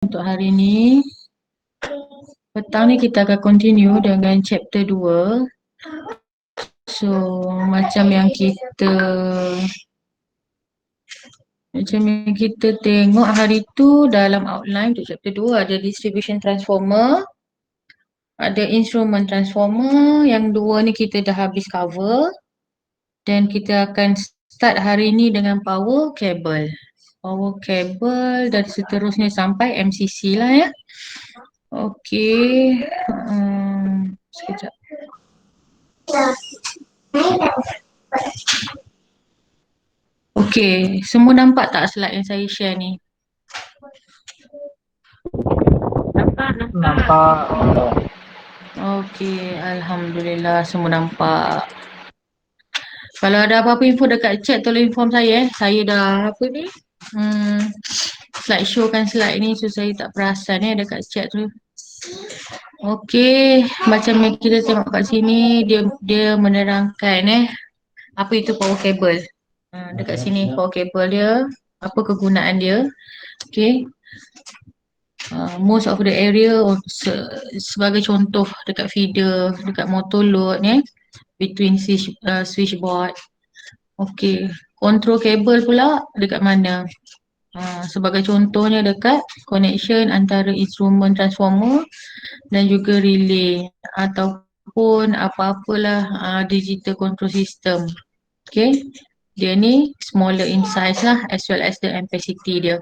Untuk hari ni, petang ni kita akan continue dengan chapter 2. So, macam yang kita tengok hari tu dalam outline untuk chapter 2 ada distribution transformer, ada instrument transformer, yang dua ni kita dah habis cover. Dan kita akan start hari ni dengan power cable. Power cable dan seterusnya sampai MCC lah ya. Okey, sekejap. Okey, semua nampak tak slide yang saya share ni? Nampak. Okey, Alhamdulillah semua nampak. Kalau ada apa-apa info dekat chat tolong inform saya. Saya dah slide showkan slide ni, so saya tak perasan dekat chat tu. Okey, macam yang kita tengok kat sini, dia menerangkan apa itu power cable. Dekat sini power cable dia, apa kegunaan dia. Okey. Most of the area sebagai contoh dekat feeder, dekat motor load between switchboard. Okey, control cable pula dekat mana? Sebagai contohnya dekat connection antara instrument transformer dan juga relay ataupun apa-apalah digital control system. Okay, dia ni smaller in size lah as well as the ampacity dia.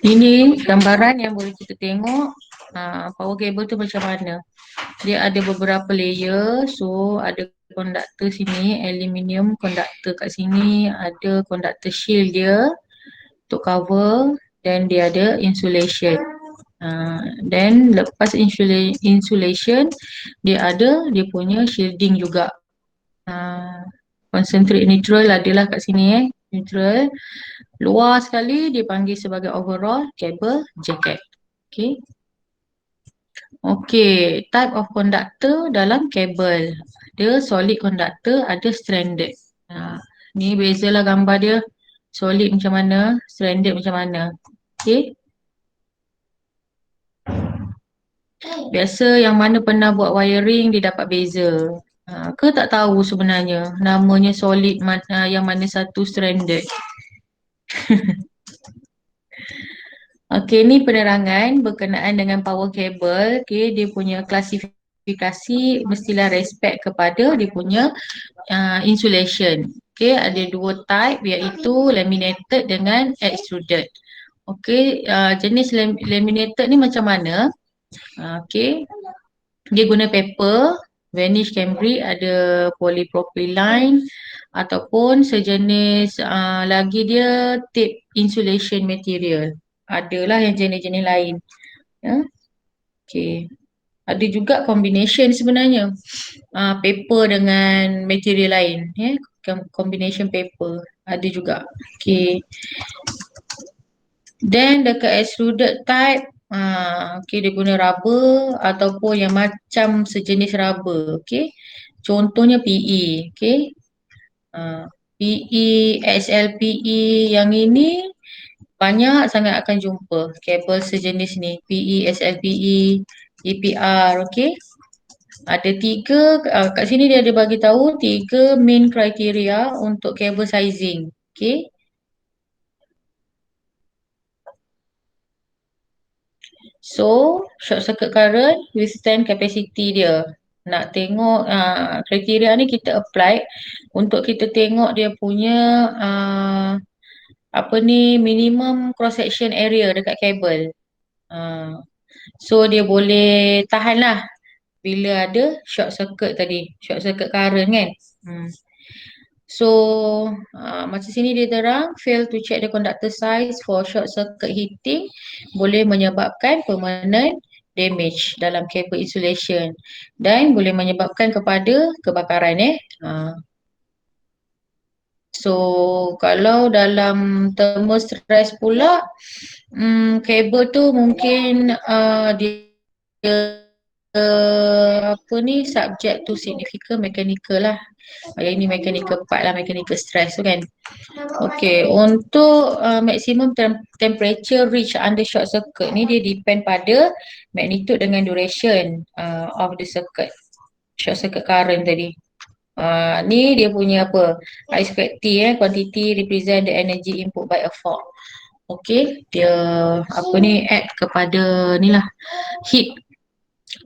Ini gambaran yang boleh kita tengok power cable tu macam mana. Dia ada beberapa layer, so ada konduktor sini, aluminium konduktor kat sini, ada konduktor shield dia untuk cover, dan dia ada insulation. Then lepas insulation dia punya shielding juga. Concentric neutral adalah kat sini neutral. Luar sekali dipanggil sebagai overall cable jacket. Okay. Okay, type of conductor dalam kabel. Dia solid conductor, ada stranded. Ni bezalah gambar dia. Solid macam mana, stranded macam mana. Okay. Biasa yang mana pernah buat wiring dia dapat beza. Ke tak tahu sebenarnya namanya solid yang mana satu stranded. Okey, ni penerangan berkenaan dengan power cable. Okey, dia punya klasifikasi mestilah respect kepada dia punya insulation. Okey, ada dua type iaitu laminated dengan extruded. Okey, jenis laminated ni macam mana? Okey, dia guna paper, varnish cambric, ada polypropylene ataupun sejenis lagi dia tape insulation material. Adalah yang jenis-jenis lain. Ya. Okey. Ada juga combination sebenarnya. Paper dengan material lain. Combination paper. Ada juga. Okey. Then dekat extruded type, dia guna rubber ataupun yang macam sejenis rubber. Okey. Contohnya PE. Okey. PE, XLPE yang ini banyak sangat akan jumpa kabel sejenis ni, PE, SLPE, EPR, okey. Ada tiga, kat sini dia ada bagi tahu tiga main criteria untuk kabel sizing, okey. So, short circuit current withstand capacity dia. Nak tengok kriteria ni kita apply untuk kita tengok dia punya minimum cross section area dekat kabel. So dia boleh tahan lah bila ada short circuit tadi, short circuit current kan. So macam sini dia terang, fail to check the conductor size for short circuit heating boleh menyebabkan permanent damage dalam kabel insulation dan boleh menyebabkan kepada kebakaran So kalau dalam thermal stress pula, kabel tu mungkin dia subject to significant mechanical lah. Yang ini mechanical part lah, mechanical stress tu kan. Okay, untuk maximum temperature reach under short circuit ni dia depend pada magnitude dengan duration of the circuit, short circuit current tadi. Ni dia punya apa? I squared T quantity represent the energy input by a fault. Okay, dia apa ni add kepada ni lah heat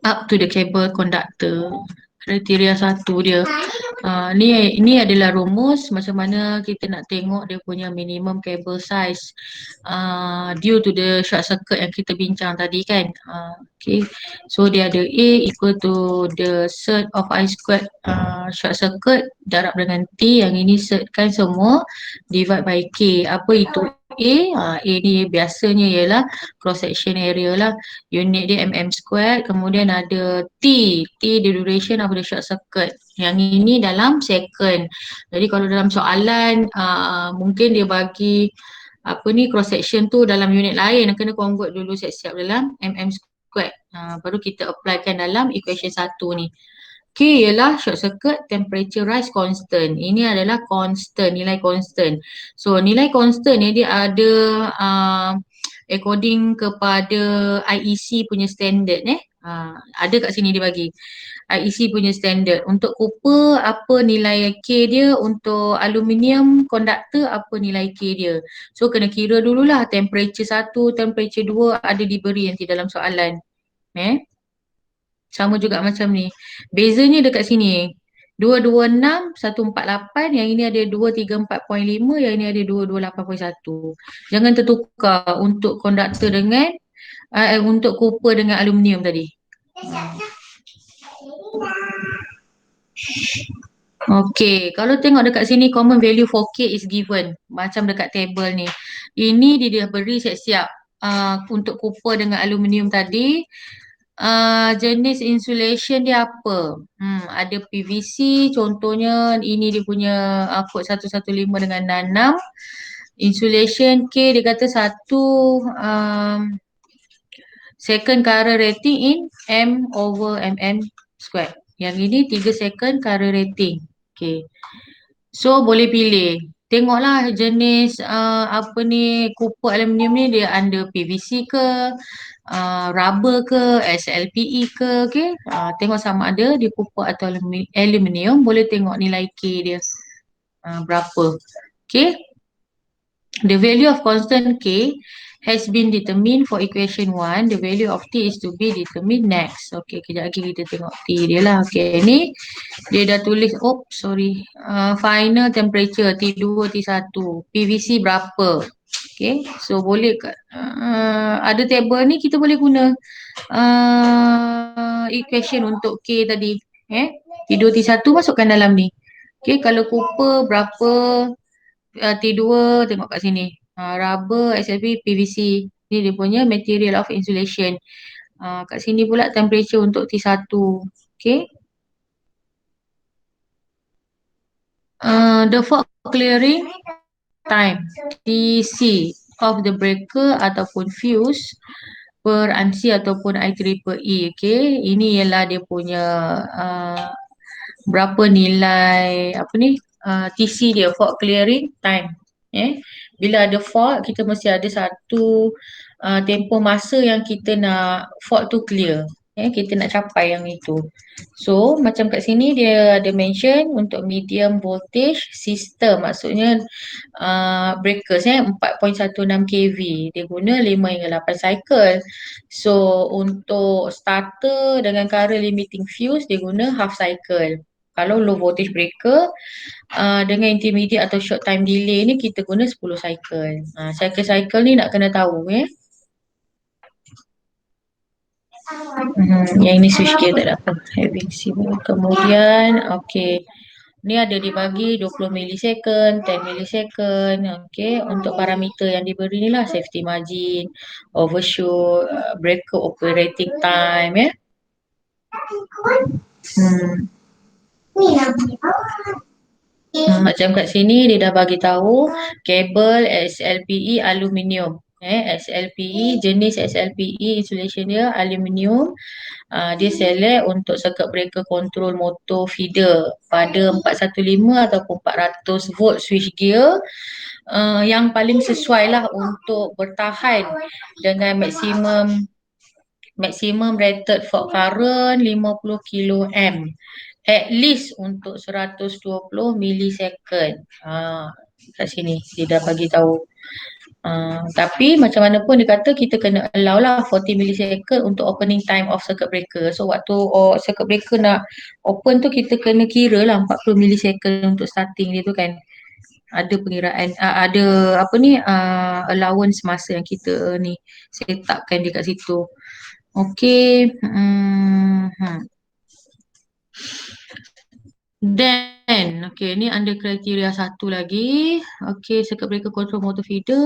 up to the cable conductor. Kriteria satu dia. Ni adalah rumus macam mana kita nak tengok dia punya minimum cable size due to the short circuit yang kita bincang tadi kan. Okay. So dia ada A equal to the surd of I squared short circuit darab dengan T, yang ini surd kan semua divide by K. Apa itu A? A ni biasanya ialah cross section area lah. Unit dia mm squared. Kemudian ada T. T the duration of the short circuit. Yang ini dalam second. Jadi kalau dalam soalan mungkin dia bagi apa ni cross section tu dalam unit lain, kena convert dulu siap-siap dalam mm squared. Baru kita applykan dalam equation 1 ni. K ialah short circuit temperature rise constant. Ini adalah constant, nilai constant. So nilai constant ni dia ada according kepada IEC punya standard ada kat sini dia bagi. IEC punya standard. Untuk copper apa nilai K dia, untuk aluminium conductor apa nilai K dia. So kena kira dululah temperature 1, temperature 2 ada diberi nanti dalam soalan. Sama juga macam ni. Bezanya dekat sini. 226, 148, yang ini ada 234.5, yang ini ada 228.1. Jangan tertukar untuk konduktor dengan untuk copper dengan aluminium tadi. Okay, kalau tengok dekat sini common value for K is given. Macam dekat table ni. Ini dia dah beri siap-siap untuk copper dengan aluminium tadi. Jenis insulation dia apa? Ada PVC contohnya, ini dia punya kod 115 dengan 66. Insulation K dia kata satu second current rating in M/mm square. Yang ini 3 second current rating. Okay. So boleh pilih. Tengoklah jenis apa ni copper aluminium ni dia under PVC ke, rubber ke, SLPE ke, okay. Tengok sama ada dia copper atau aluminium, boleh tengok nilai K dia berapa. Okay. The value of constant K has been determined for equation 1. The value of T is to be determined next. Okay, kejap lagi kita tengok T dia lah. Okay, ni dia dah tulis, final temperature T2, T1, PVC berapa. Okay, so boleh ada table ni kita boleh guna equation untuk K tadi. T2, T1 masukkan dalam ni. Okay, kalau copper berapa, T2 tengok kat sini. Rubber, SLP, PVC. Ni dia punya material of insulation. Kat sini pula temperature untuk T1. Okay. The fault clearing time TC of the breaker ataupun fuse per ANSI ataupun IEEE. Okay. Ini ialah dia punya berapa nilai apa ni TC dia, fault clearing time. Bila ada fault, kita mesti ada satu tempoh masa yang kita nak fault tu clear. Kita nak capai yang itu. So macam kat sini dia ada mention untuk medium voltage system, maksudnya breakers 4.16 kV, dia guna 5 hingga 8 cycle. So untuk starter dengan current limiting fuse dia guna half cycle. Kalau low voltage breaker dengan intermediate atau short time delay ni kita guna 10 cycle. Cycle-cycle ni nak kena tahu yang ini switch gear tak ada apa. Kemudian okay, ni ada dibagi 20 millisecond, 10 millisecond. Okay, untuk parameter yang diberi ni lah, safety margin, overshoot, breaker operating time macam kat sini dia dah bagi tahu kabel SLPE aluminium. SLPE, jenis SLPE insulation dia aluminium. Dia select untuk circuit breaker control motor feeder pada 415 ataupun 400 volt switch gear, yang paling sesuai lah untuk bertahan dengan maksimum rated fault current 50 kilo amp, at least untuk 120 millisecond. Kat sini dia dah bagi tahu. Tapi macam mana pun dia kata kita kena allow lah 40 millisecond untuk opening time of circuit breaker. So waktu circuit breaker nak open tu kita kena kira lah 40 millisecond untuk starting dia tu kan. Ada pengiraan, ada apa ni, allowance masa yang kita ni set upkan dekat situ. Okey. Then, okay, ni under kriteria satu lagi. Okay, circuit breaker control motor feeder.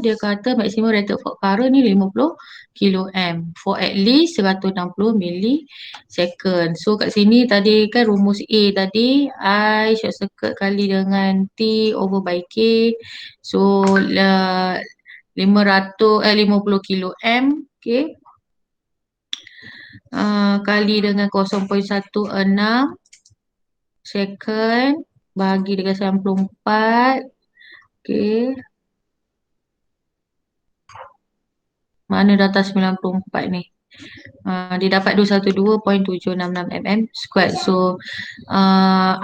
Dia kata maximum rated fault current ni 50 kilo amp for at least 160 millisecond. So kat sini tadi kan rumus A tadi, I short circuit kali dengan T over by K. So 50 kilo amp, okay. Kali dengan 0.16 second bagi dengan 94. Okey. Mana data 94 ni? Dia dapat 212.766 mm squared. So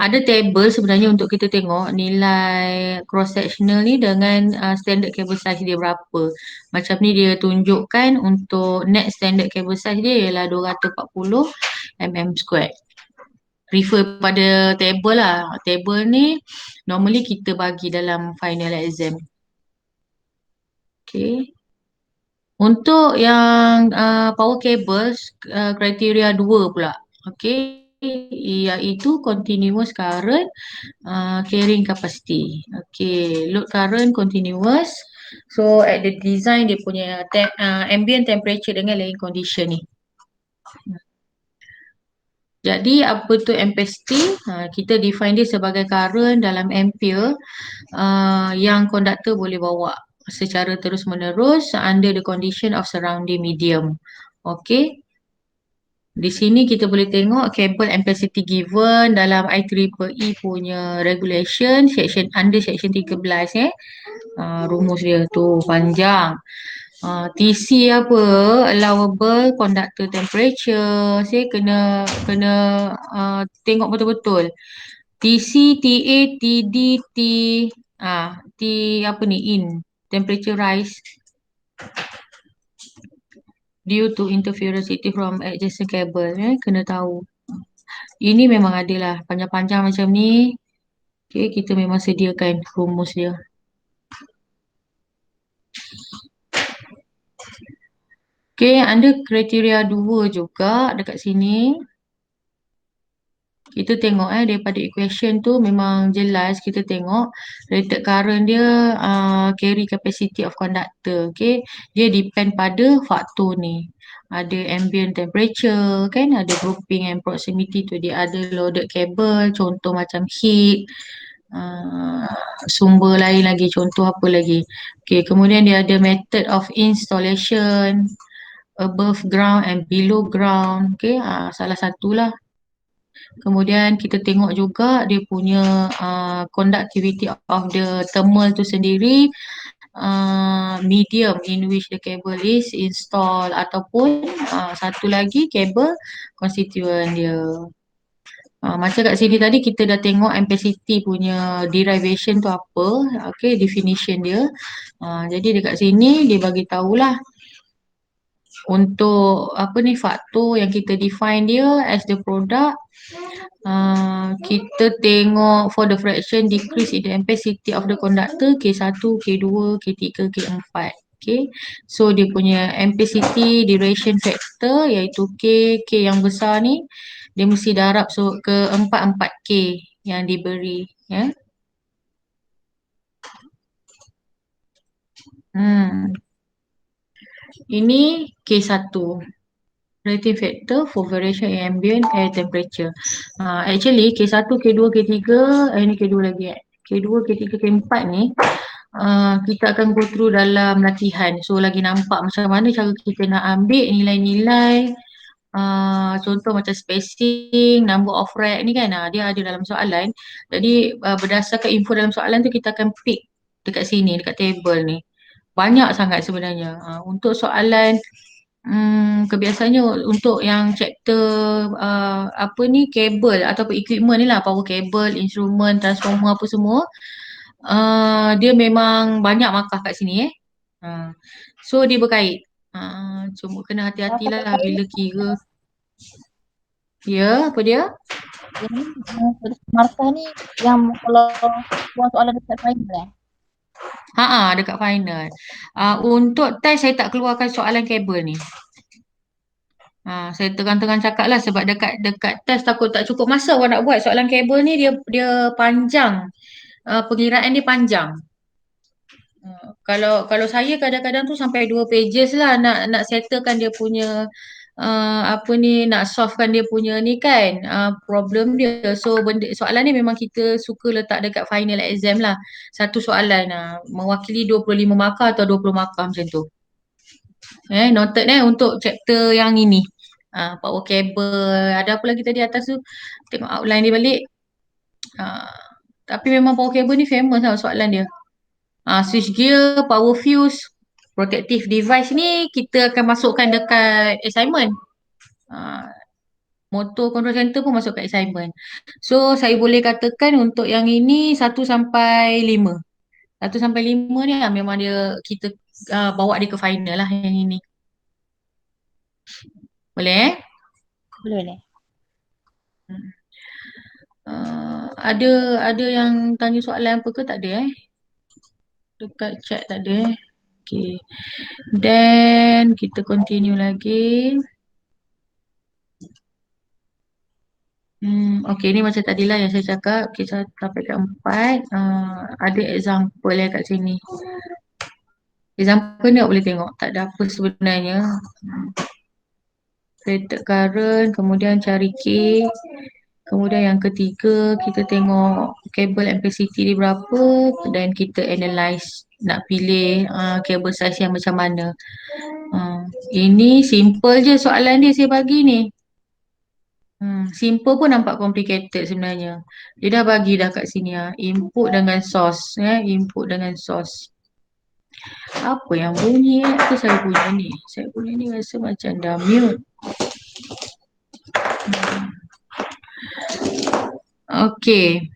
ada table sebenarnya untuk kita tengok nilai cross sectional ni dengan standard cable size dia berapa. Macam ni dia tunjukkan untuk net standard cable size dia ialah 240 mm squared. Refer pada table lah. Table ni normally kita bagi dalam final exam. Okay. Untuk yang power cables, kriteria 2 pula. Okay. Iaitu continuous current, carrying capacity. Okay. Load current continuous. So at the design dia punya ambient temperature dengan laying condition ni. Jadi apa tu ampacity? Kita define dia sebagai current dalam ampere yang konduktor boleh bawa secara terus menerus under the condition of surrounding medium. Okay. Di sini kita boleh tengok cable ampacity given dalam IEEE punya regulation under section 13 rumus dia tu panjang. TC apa? Allowable conductor temperature. Saya kena tengok betul-betul. TC, TA, TD, T apa ni? In. Temperature rise due to interference from adjacent cable. Kena tahu. Ini memang adalah panjang-panjang macam ni. Okay, kita memang sediakan rumus dia. Okay, under kriteria 2 juga dekat sini. Kita tengok daripada equation tu memang jelas kita tengok rated current dia carry capacity of conductor. Okay, dia depend pada faktor ni. Ada ambient temperature kan, ada grouping and proximity to the other loaded cable, contoh macam heat, sumber lain lagi, contoh apa lagi. Okay, kemudian dia ada method of installation, above ground and below ground. Okay, salah satulah. Kemudian kita tengok juga dia punya conductivity of the thermal tu sendiri, medium in which the cable is installed, ataupun satu lagi cable constituent dia. Macam kat sini tadi kita dah tengok ampacity punya derivation tu apa, okay, definition dia. Jadi dekat sini dia bagi tahulah untuk apa ni faktor yang kita define dia as the product. Kita tengok for the fraction decrease in the ampacity of the conductor K1, K2, K3, K4. Okay, so dia punya ampacity duration factor iaitu K yang besar ni dia mesti darab ke 4 K yang diberi ya. Ini K1, rating factor for variation in ambient air temperature. Actually K1, K2, K3, ini K2 lagi. K2, K3, K4 ni kita akan go through dalam latihan. So lagi nampak macam mana cara kita nak ambil nilai-nilai. Contoh macam spacing, number of rack ni kan, dia ada dalam soalan. Jadi berdasarkan info dalam soalan tu kita akan pick dekat sini, dekat table ni. Banyak sangat sebenarnya. Untuk soalan kebiasaannya untuk yang chapter apa ni, kabel ataupun equipment ni lah, power cable, instrument, transformer apa semua. Dia memang banyak markah kat sini So dia berkait. Cuma kena hati-hatilah Apa lah bila kira. Ya, apa dia? yang ni markah ni yang kalau buat soalan dekat final Dekat final. Untuk test saya tak keluarkan soalan kabel ni. Saya terang-terang cakap lah sebab dekat dekat test takut tak cukup masa awak nak buat soalan kabel ni, dia panjang. Pengiraan dia panjang. Kalau saya kadang-kadang tu sampai 2 pages lah nak settlekan dia punya apa ni, nak solvekan dia punya ni kan, problem dia. So soalan ni memang kita suka letak dekat final exam lah. Satu soalan mewakili 25 markah atau 20 markah macam tu. Noted untuk chapter yang ini. Power cable, ada apa lagi tadi atas tu? Tengok outline dia balik. Tapi memang power cable ni famous lah soalan dia. Switch gear, power fuse, protective device ni kita akan masukkan dekat assignment. Motor control center pun masuk kat assignment. So saya boleh katakan untuk yang ini 1 sampai 5. 1 sampai 5 ni memang dia kita bawa dia ke final lah yang ini. Boleh boleh. Ada yang tanya soalan apa ke, tak ada dekat chat tak ada Okay. Then kita continue lagi. Okay, ni macam tadilah yang saya cakap. Kita sampai ke 4. Ada example kat sini. Example ni awak boleh tengok. Tak ada apa sebenarnya. Rated current, kemudian cari K. Kemudian yang ketiga, kita tengok kabel ampacity dia berapa. Dan kita analyse. Nak pilih kabel size yang macam mana. Ini simple je soalan dia saya bagi ni. Simple pun nampak complicated sebenarnya. Dia dah bagi dah kat sini input dengan source input dengan source. Apa yang bunyi Apa saya punya ni? Saya punya ni rasa macam dah mute. Okay.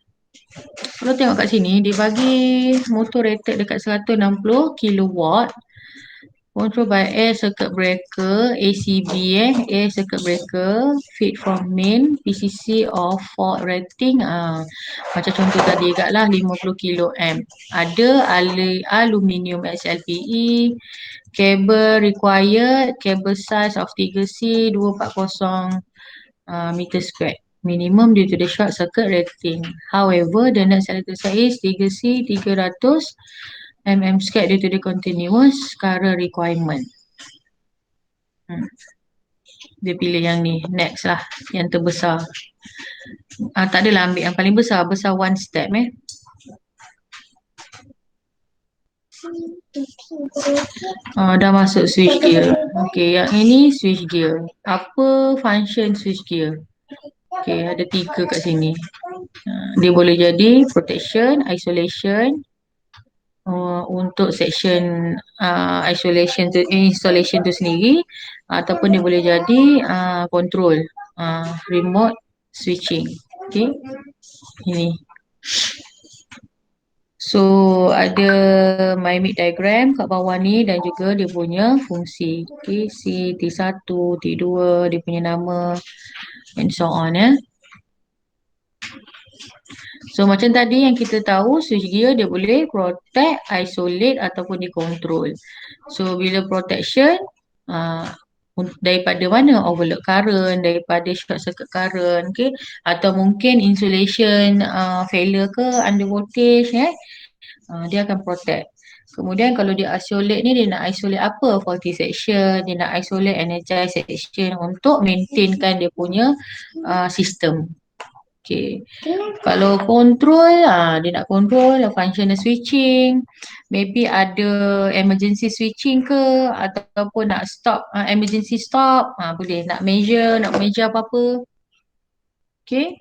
Kalau tengok kat sini dia bagi motor rated dekat 160 kilowatt. Control by air circuit breaker, ACB air circuit breaker, feed from main, PCC of fault rating. Macam contoh tadi kat lah 50 kilo amp. Ada aluminium SLPE, cable required, cable size of 3C 240 meter square. Minimum due to the short circuit rating. However, the next selected size is 3C 300 square due to the continuous current requirement. Dia pilih yang ni, next lah, yang terbesar. Tak adalah ambil yang paling besar, besar one step dah masuk switch gear. Okay, yang ini switch gear. Apa function switch gear? Okay, ada 3 kat sini. Dia boleh jadi protection, isolation. Untuk section isolation tu, installation tu sendiri, ataupun dia boleh jadi control, remote switching. Okay, ini. So ada MyMIT diagram kat bawah ni dan juga dia punya fungsi. Okay, C, T1, T2, dia punya nama and so on So macam tadi yang kita tahu, switch gear dia boleh protect, isolate ataupun dikontrol. So bila protection, daripada mana? Overload current, daripada short circuit current, okay? Atau mungkin insulation failure ke, under voltage dia akan protect. Kemudian kalau dia isolate ni, dia nak isolate apa? Faulty section, dia nak isolate energized section untuk maintainkan dia punya sistem. Okay. Kalau control, dia nak control functional switching. Maybe ada emergency switching ke ataupun nak stop, emergency stop. Boleh nak measure apa-apa. Okay.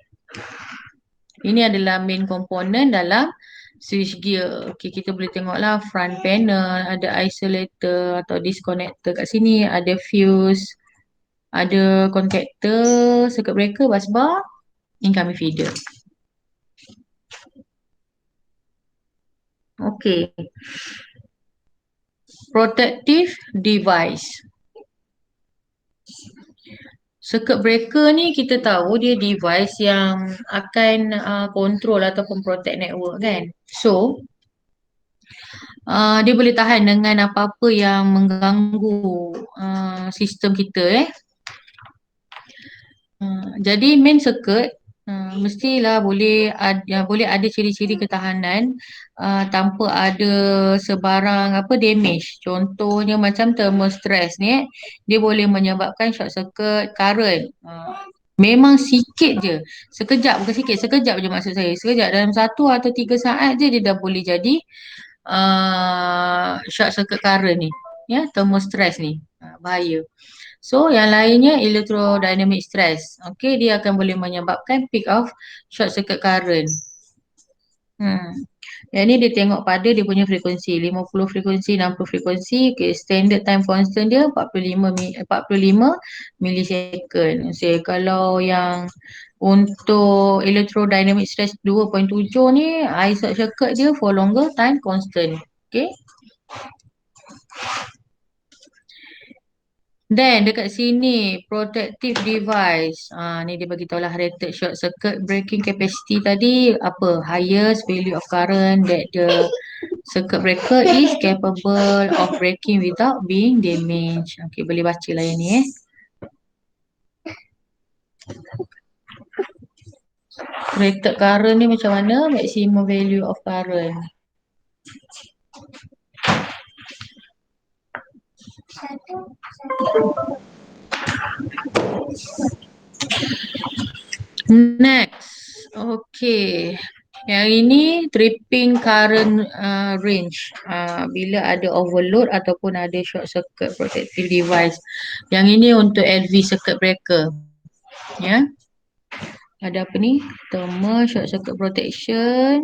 Ini adalah main component dalam switch gear. Okay, kita boleh tengoklah front panel, ada isolator atau disconnector kat sini, ada fuse, ada contactor, circuit breaker, bus bar, incoming feeder. Okay. Protective device. Circuit breaker ni kita tahu dia device yang akan control ataupun protect network kan. So, dia boleh tahan dengan apa-apa yang mengganggu sistem kita. Jadi main circuit mestilah boleh ada ciri-ciri ketahanan tanpa ada sebarang damage. Contohnya macam thermal stress ni, dia boleh menyebabkan short circuit current. Memang sikit je, sekejap, bukan sikit, sekejap je maksud saya. Sekejap, dalam 1 atau 3 saat je dia dah boleh jadi short circuit current ni, thermal stress ni, bahaya. So yang lainnya electrodynamic stress. Okay, dia akan boleh menyebabkan peak of short circuit current. Yang ni dia tengok pada dia punya frekuensi, 50 frekuensi, 60 frekuensi. Okay, standard time constant dia 45 millisecond. So kalau yang untuk electrodynamic stress 2.7 ni, short circuit dia for longer time constant. Okay. Then dekat sini protective device. Ni dia bagi tahu lah rated short circuit breaking capacity tadi apa? Highest value of current that the circuit breaker is capable of breaking without being damaged. Okay, boleh baca lah yang ni Rated current ni macam mana? Maximum value of current. Next. Okay. Yang ini tripping current range. Bila ada overload ataupun ada short circuit protective device. Yang ini untuk LV circuit breaker. Ada apa ni? Thermal short circuit protection.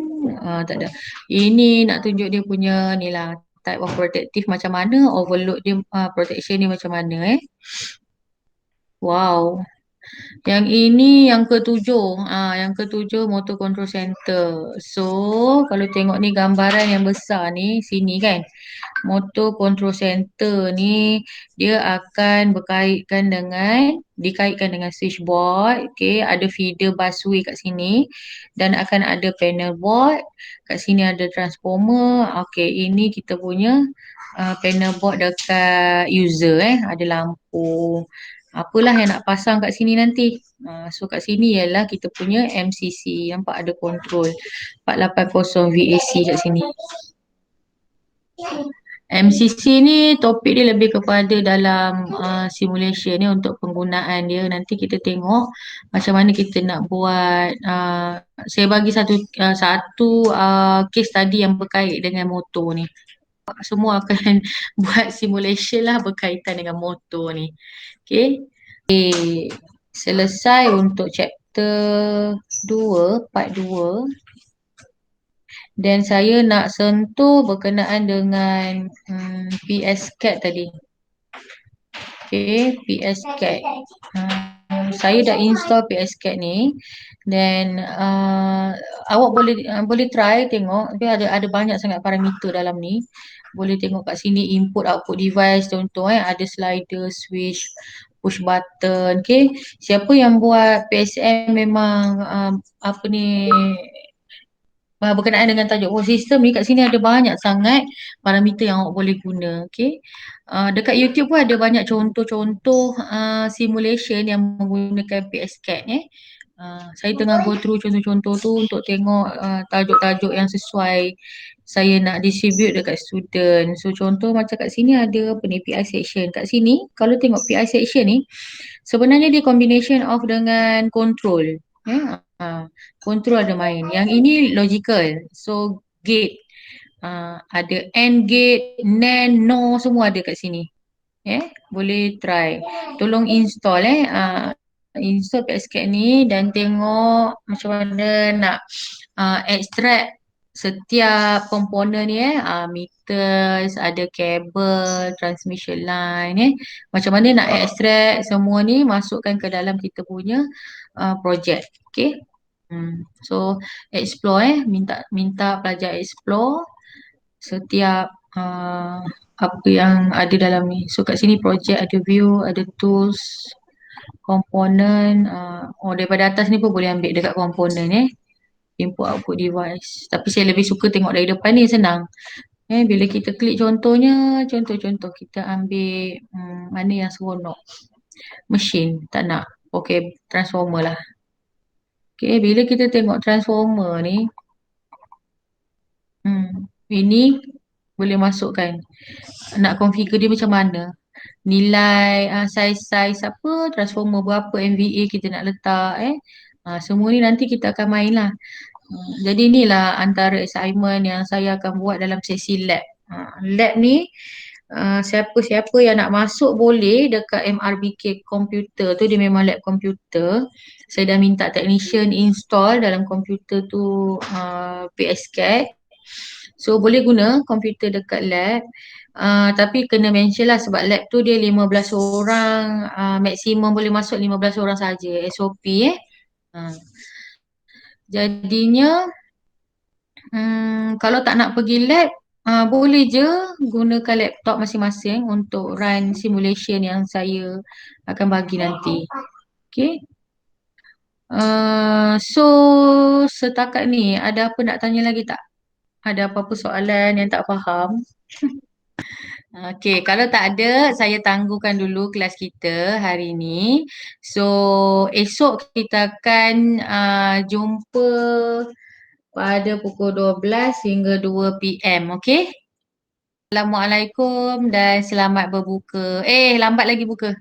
Tak ada. Ini nak tunjuk dia punya ni lah, type of protective macam mana, overload dia protection ni macam mana Wow. Yang ini yang ketujuh. Yang ketujuh motor control center. So, kalau tengok ni gambaran yang besar ni, sini kan. Motor control center ni, dia akan dikaitkan dengan switchboard. Okay, ada feeder busway kat sini. Dan akan ada panel board. Kat sini ada transformer. Okay, ini kita punya panel board dekat user Ada lampu. Apalah yang nak pasang kat sini nanti. So kat sini ialah kita punya MCC. Nampak ada control 480 VAC kat sini. MCC ni topik dia lebih kepada dalam simulation ni untuk penggunaan dia. Nanti kita tengok macam mana kita nak buat. Saya bagi satu case study yang berkait dengan motor ni. Semua akan buat simulation lah berkaitan dengan motor ni. Okay. Selesai untuk chapter 2, part 2. Dan saya nak sentuh berkenaan dengan PSCAD tadi. Okay, PSCAD. Saya dah install PSCAD ni. Dan awak boleh try tengok. Dia ada banyak sangat parameter dalam ni. Boleh tengok kat sini input output device contoh ada slider, switch, push button. Okay, siapa yang buat PSM memang berkenaan dengan tajuk sistem ni, kat sini ada banyak sangat parameter yang awak boleh guna. Okay, dekat YouTube pun ada banyak contoh-contoh simulation yang menggunakan PSCAD saya tengah go through contoh-contoh tu untuk tengok tajuk-tajuk yang sesuai saya nak distribute dekat student. So contoh macam kat sini ada PI section. Kat sini kalau tengok PI section ni sebenarnya dia combination of dengan control. Control ada main. Yang ini logical. So gate. Ada AND gate, NAND, NOR semua ada kat sini. Boleh try. Tolong install install PSCAD ni dan tengok macam mana nak extract setiap komponen ni meters, ada kabel, transmission line macam mana nak extract semua ni masukkan ke dalam kita punya project. Okay. So explore minta pelajar explore setiap apa yang ada dalam ni. So kat sini project ada view, ada tools, komponen. Daripada atas ni pun boleh ambil dekat komponen input output device. Tapi saya lebih suka tengok dari depan ni, senang. Bila kita klik contohnya, contoh kita ambil mana yang seronok. Mesin, tak nak. Okay, transformer lah. Okay, bila kita tengok transformer ni, ini boleh masukkan. Nak configure dia macam mana. Nilai saiz apa, transformer berapa MVA kita nak letak semua ni nanti kita akan main lah. Jadi inilah antara assignment yang saya akan buat dalam sesi lab. Lab ni siapa-siapa yang nak masuk boleh dekat MRBK komputer tu, dia memang lab komputer. Saya dah minta technician install dalam komputer tu PSCAD. So boleh guna komputer dekat lab. Tapi kena mention lah sebab lab tu dia 15 orang, maksimum boleh masuk 15 orang saja SOP Jadinya kalau tak nak pergi lab, boleh je gunakan laptop masing-masing untuk run simulation yang saya akan bagi nanti. Okay. So setakat ni ada apa nak tanya lagi tak? Ada apa-apa soalan yang tak faham? Okay, kalau tak ada, saya tangguhkan dulu kelas kita hari ni. So, esok kita akan jumpa pada pukul 12 hingga 2 PM, okay? Assalamualaikum dan selamat berbuka. Lambat lagi buka.